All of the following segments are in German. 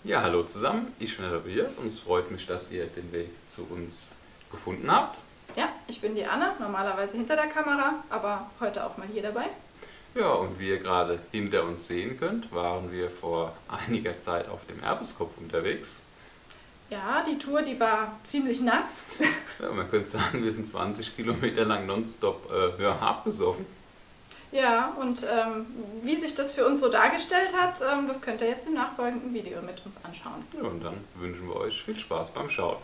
Ja, hallo zusammen, ich bin der Tobias und es freut mich, dass ihr den Weg zu uns gefunden habt. Ja, ich bin die Anna, normalerweise hinter der Kamera, aber heute auch mal hier dabei. Ja, und wie ihr gerade hinter uns sehen könnt, waren wir vor einiger Zeit auf dem Erbeskopf unterwegs. Ja, die Tour, die war ziemlich nass. Ja, man könnte sagen, wir sind 20 Kilometer lang nonstop abgesoffen. Ja, und wie sich das für uns so dargestellt hat, das könnt ihr jetzt im nachfolgenden Video mit uns anschauen. Ja, und dann wünschen wir euch viel Spaß beim Schauen.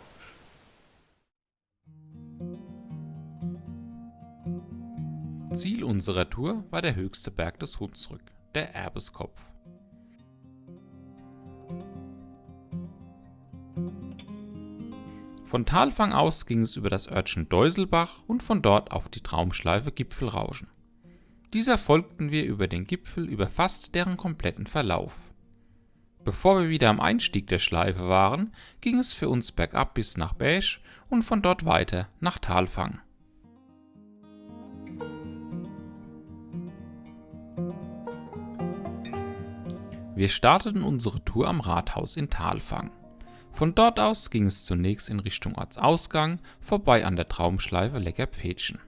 Ziel unserer Tour war der höchste Berg des Hunsrück, der Erbeskopf. Von Thalfang aus ging es über das Örtchen Deuselbach und von dort auf die Traumschleife Gipfelrauschen. Dieser folgten wir über den Gipfel über fast deren kompletten Verlauf. Bevor wir wieder am Einstieg der Schleife waren, ging es für uns bergab bis nach Beesch und von dort weiter nach Thalfang. Wir starteten unsere Tour am Rathaus in Thalfang. Von dort aus ging es zunächst in Richtung Ortsausgang, vorbei an der Traumschleife Leckerpfädchen.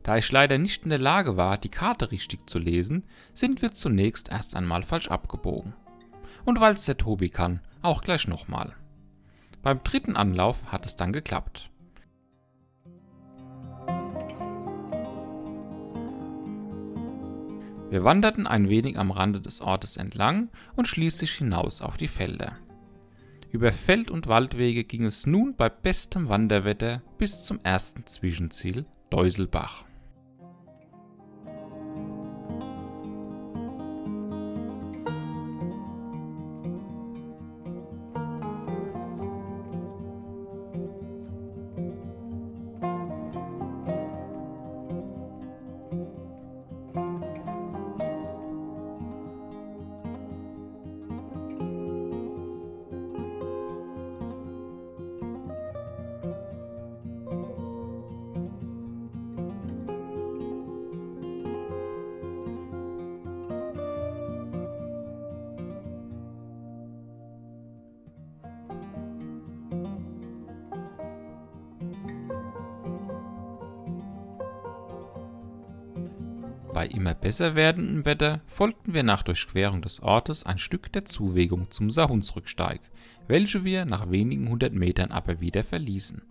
Da ich leider nicht in der Lage war, die Karte richtig zu lesen, sind wir zunächst erst einmal falsch abgebogen. Und weil es der Tobi kann, auch gleich nochmal. Beim dritten Anlauf hat es dann geklappt. Wir wanderten ein wenig am Rande des Ortes entlang und schließlich hinaus auf die Felder. Über Feld- und Waldwege ging es nun bei bestem Wanderwetter bis zum ersten Zwischenziel Deuselbach. Bei immer besser werdendem Wetter folgten wir nach Durchquerung des Ortes ein Stück der Zuwegung zum Sahunsrücksteig, welche wir nach wenigen 100 Metern aber wieder verließen.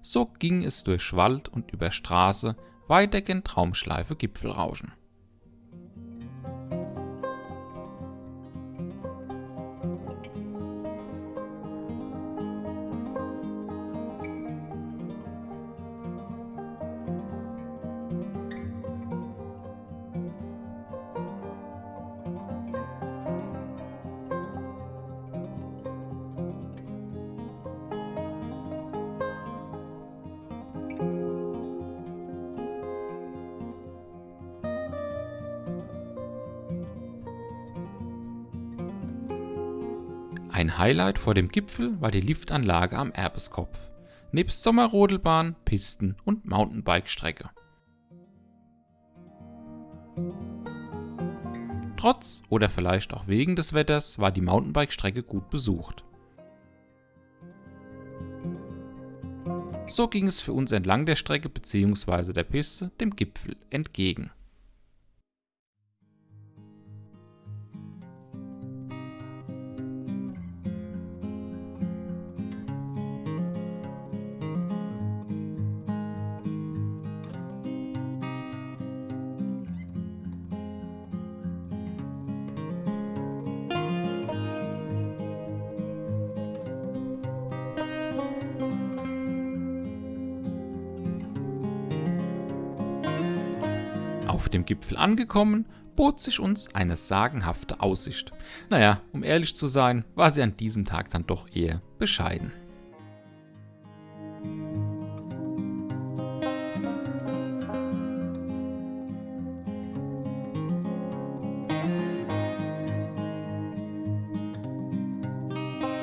So ging es durch Wald und über Straße weiter gen Traumschleife Gipfelrauschen. Ein Highlight vor dem Gipfel war die Liftanlage am Erbeskopf, nebst Sommerrodelbahn, Pisten und Mountainbike-Strecke. Trotz oder vielleicht auch wegen des Wetters war die Mountainbike-Strecke gut besucht. So ging es für uns entlang der Strecke bzw. der Piste dem Gipfel entgegen. Auf dem Gipfel angekommen, bot sich uns eine sagenhafte Aussicht. Naja, um ehrlich zu sein, war sie an diesem Tag dann doch eher bescheiden.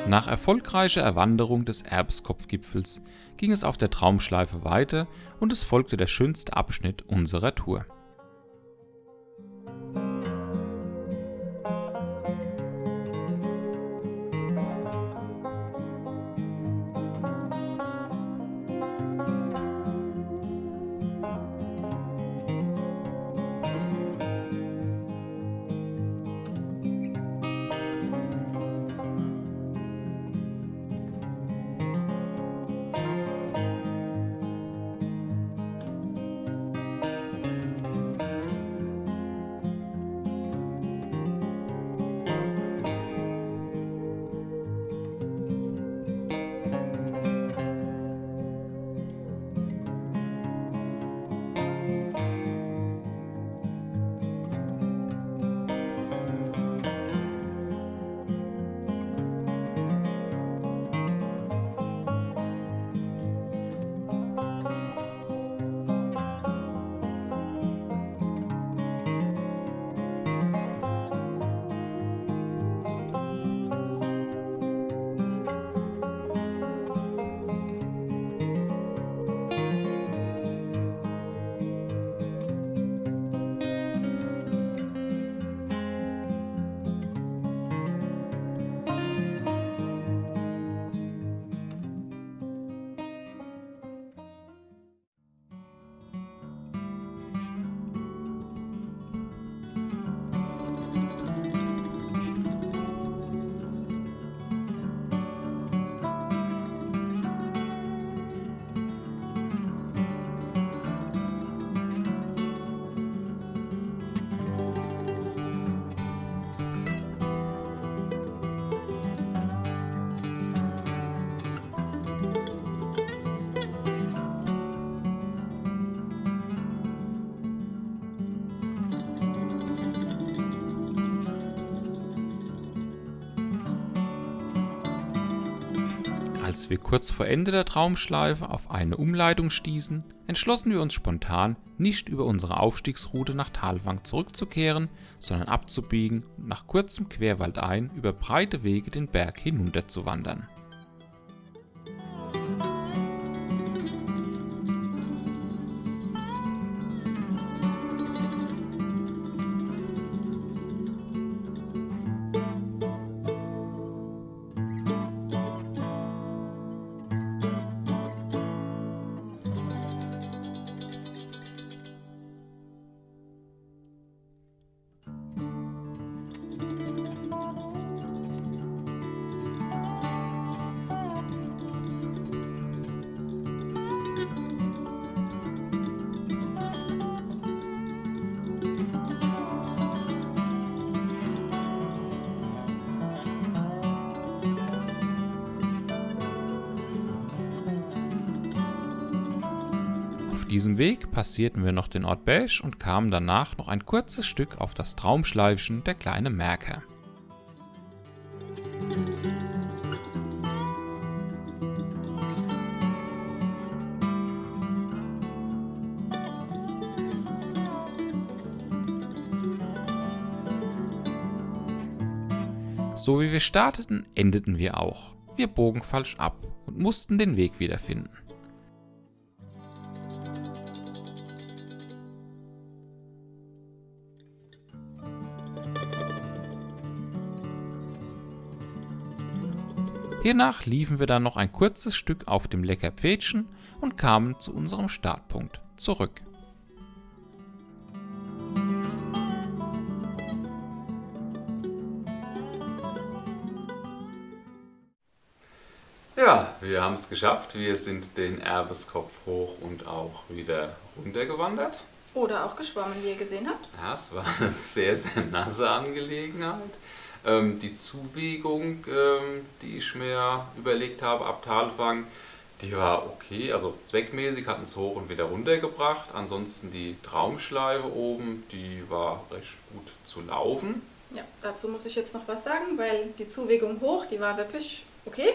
Nach erfolgreicher Erwanderung des Erbeskopfgipfels ging es auf der Traumschleife weiter und es folgte der schönste Abschnitt unserer Tour. Als wir kurz vor Ende der Traumschleife auf eine Umleitung stießen, entschlossen wir uns spontan, nicht über unsere Aufstiegsroute nach Thalwang zurückzukehren, sondern abzubiegen und nach kurzem Querwaldein über breite Wege den Berg hinunterzuwandern. Auf diesem Weg passierten wir noch den Ort Besch und kamen danach noch ein kurzes Stück auf das Traumschleifchen der Kleine Merker. So wie wir starteten, endeten wir auch. Wir bogen falsch ab und mussten den Weg wiederfinden. Hiernach liefen wir dann noch ein kurzes Stück auf dem Leckerpfädchen und kamen zu unserem Startpunkt zurück. Ja, wir haben es geschafft. Wir sind den Erbeskopf hoch und auch wieder runtergewandert. Oder auch geschwommen, wie ihr gesehen habt. Ja, es war eine sehr, sehr nasse Angelegenheit. Die Zuwegung, die ich mir überlegt habe ab Thalwang, die war okay, also zweckmäßig, hatten es hoch und wieder runter gebracht. Ansonsten die Traumschleife oben, die war recht gut zu laufen. Ja, dazu muss ich jetzt noch was sagen, weil die Zuwegung hoch, die war wirklich okay.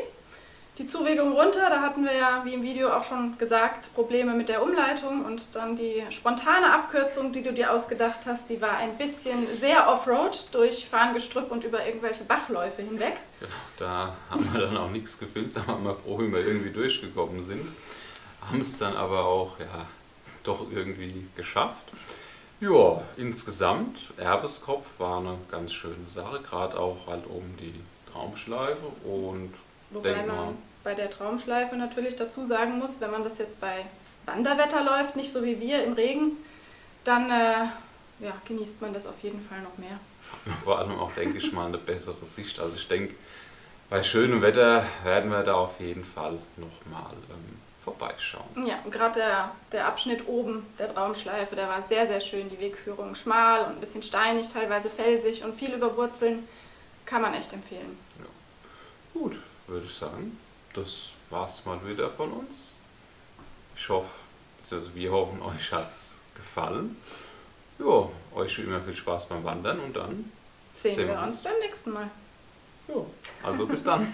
Die Zuwegung runter, da hatten wir ja, wie im Video auch schon gesagt, Probleme mit der Umleitung und dann die spontane Abkürzung, die du dir ausgedacht hast, die war ein bisschen sehr Offroad durch Farngestrüpp und über irgendwelche Bachläufe hinweg. Genau, da haben wir dann auch nichts gefilmt, da waren wir froh, wie wir irgendwie durchgekommen sind. Haben es dann aber auch ja, doch irgendwie geschafft. Ja, insgesamt, Erbeskopf war eine ganz schöne Sache, gerade auch halt um die Traumschleife und wobei man bei der Traumschleife natürlich dazu sagen muss, wenn man das jetzt bei Wanderwetter läuft, nicht so wie wir im Regen, dann ja, genießt man das auf jeden Fall noch mehr. Vor allem auch, denke ich mal, eine bessere Sicht. Also ich denke, bei schönem Wetter werden wir da auf jeden Fall nochmal vorbeischauen. Ja, und gerade der Abschnitt oben der Traumschleife, der war sehr, sehr schön. Die Wegführung schmal und ein bisschen steinig, teilweise felsig und viel über Wurzeln. Kann man echt empfehlen. Ja. Gut, würde ich sagen, das war's mal wieder von uns. Ich hoffe, also wir hoffen, euch hat's gefallen. Ja, euch wie immer viel Spaß beim Wandern und dann sehen wir uns beim nächsten Mal. Ja, also bis dann.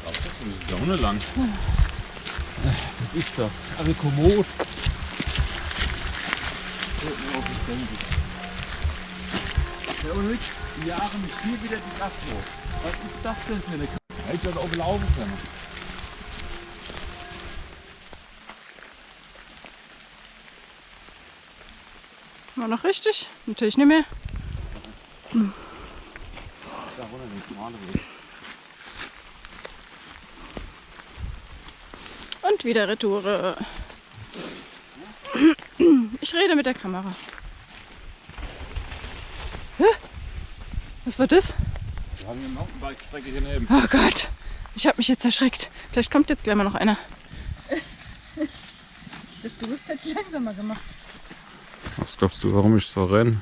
Das ist ja lang. Das ist doch. Also Komoot. Ja, und mit Jahren hier wieder die Gastro. Was ist das denn für eine Karte? Ich das auch laufen können. War noch richtig? Natürlich nicht mehr. Da runter den schmalen Weg. Und wieder Retour. Ich rede mit der Kamera. Hä? Was war das? Wir haben eine Mountainbike-Strecke hier neben. Oh Gott, ich habe mich jetzt erschreckt. Vielleicht kommt jetzt gleich mal noch einer. Das gewusst hätte ich langsamer gemacht. Was glaubst du, warum ich so renne?